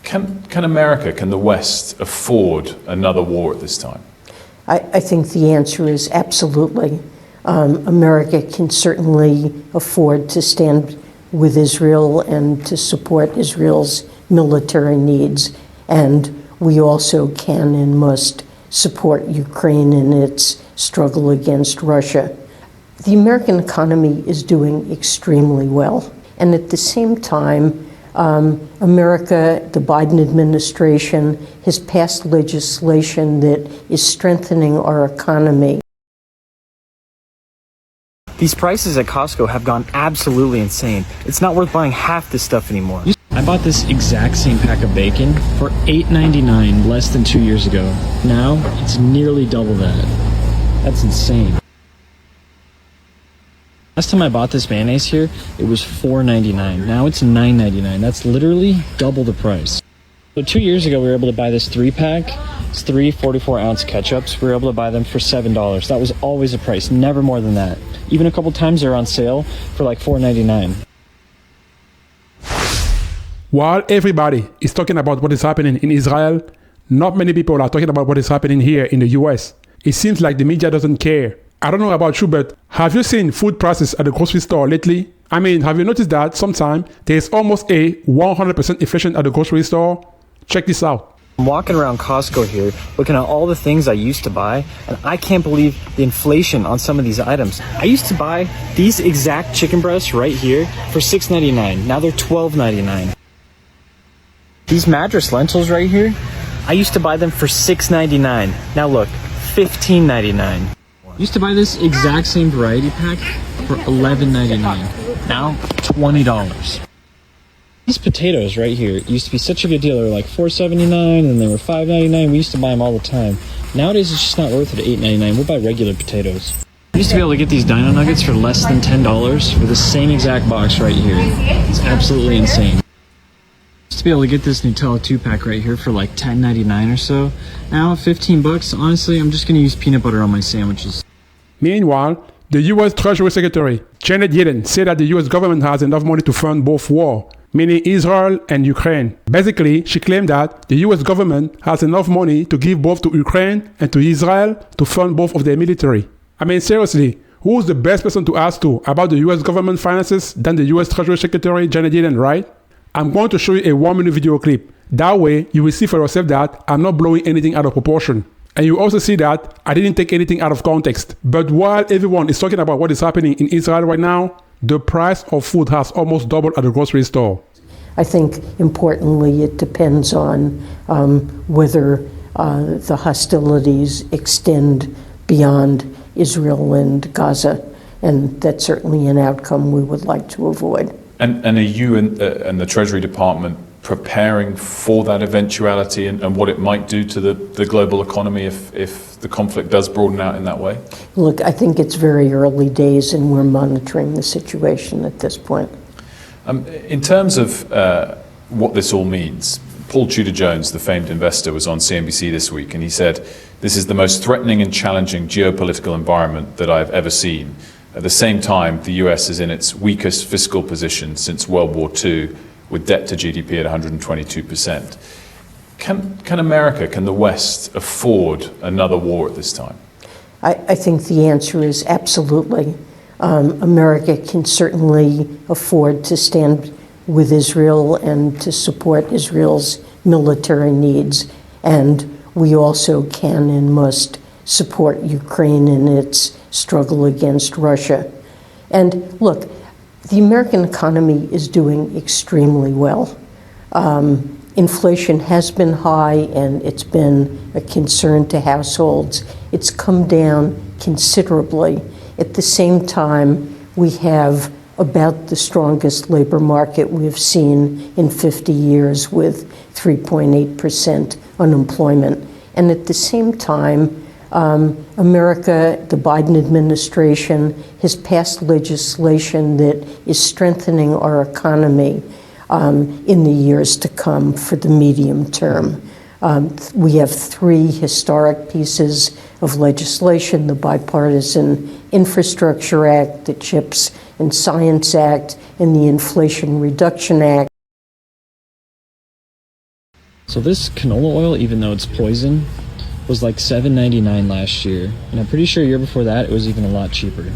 Can America, can the West afford another war at this time? I think the answer is absolutely. America can certainly afford to stand with Israel and to support Israel's military needs. And we also can and must support Ukraine in its struggle against Russia. The American economy is doing extremely well. And at the same time, America, the Biden administration, has passed legislation that is strengthening our economy. These prices at Costco have gone absolutely insane. It's not worth buying half this stuff anymore. I bought this exact same pack of bacon for $8.99 less than 2 years ago. Now, it's nearly double that. That's insane. Last time I bought this mayonnaise here, it was $4.99. Now it's $9.99. That's literally double the price. So 2 years ago, we were able to buy this 3-pack. It's 3 44-ounce ketchups. We were able to buy them for $7. That was always the price, never more than that. Even a couple times they're on sale for like $4.99. While everybody is talking about what is happening in Israel, not many people are talking about what is happening here in the US. It seems like the media doesn't care. I don't know about you, but have you seen food prices at the grocery store lately? I mean, have you noticed that sometimes there's almost a 100% inflation at the grocery store? Check this out. I'm walking around Costco here, looking at all the things I used to buy, and I can't believe the inflation on some of these items. I used to buy these exact chicken breasts right here for $6.99. Now they're $12.99. These madras lentils right here, I used to buy them for $6.99. Now look, $15.99. Used to buy this exact same variety pack for $11.99. Now, $20. These potatoes right here used to be such a good deal. They were like $4.79 and they were $5.99. We used to buy them all the time. Nowadays, it's just not worth it at $8.99. We'll buy regular potatoes. I used to be able to get these dino nuggets for less than $10 with the same exact box right here. It's absolutely insane. To be able to get this Nutella 2-pack right here for like $10.99 or so. Now, $15, honestly, I'm just going to use peanut butter on my sandwiches. Meanwhile, the US Treasury Secretary, Janet Yellen, said that the US government has enough money to fund both war, meaning Israel and Ukraine. Basically, she claimed that the US government has enough money to give both to Ukraine and to Israel to fund both of their military. I mean, seriously, who's the best person to ask to about the US government finances than the US Treasury Secretary, Janet Yellen, right? I'm going to show you a 1-minute video clip. That way, you will see for yourself that I'm not blowing anything out of proportion. And you also see that I didn't take anything out of context. But while everyone is talking about what is happening in Israel right now, the price of food has almost doubled at the grocery store. I think, importantly, it depends on whether the hostilities extend beyond Israel and Gaza. And that's certainly an outcome we would like to avoid. And are you and the Treasury Department preparing for that eventuality and what it might do to the global economy if the conflict does broaden out in that way? Look, I think it's very early days and we're monitoring the situation at this point. In terms of what this all means, Paul Tudor-Jones, the famed investor, was on CNBC this week and he said, "This is the most threatening and challenging geopolitical environment that I've ever seen. At the same time, the US is in its weakest fiscal position since World War II, with debt to GDP at 122%. Can America, can the West afford another war at this time? I think the answer is absolutely. America can certainly afford to stand with Israel and to support Israel's military needs. And we also can and must support Ukraine in its struggle against Russia. And look, the American economy is doing extremely well. Inflation has been high and it's been a concern to households. It's come down considerably. At the same time, we have about the strongest labor market we've seen in 50 years with 3.8% unemployment. And at the same time, America, the Biden administration, has passed legislation that is strengthening our economy in the years to come for the medium term. We have 3 historic pieces of legislation: the Bipartisan Infrastructure Act, the CHIPS and Science Act, and the Inflation Reduction Act. So this canola oil, even though it's poison, was like $7.99 last year. And I'm pretty sure a year before that, it was even a lot cheaper.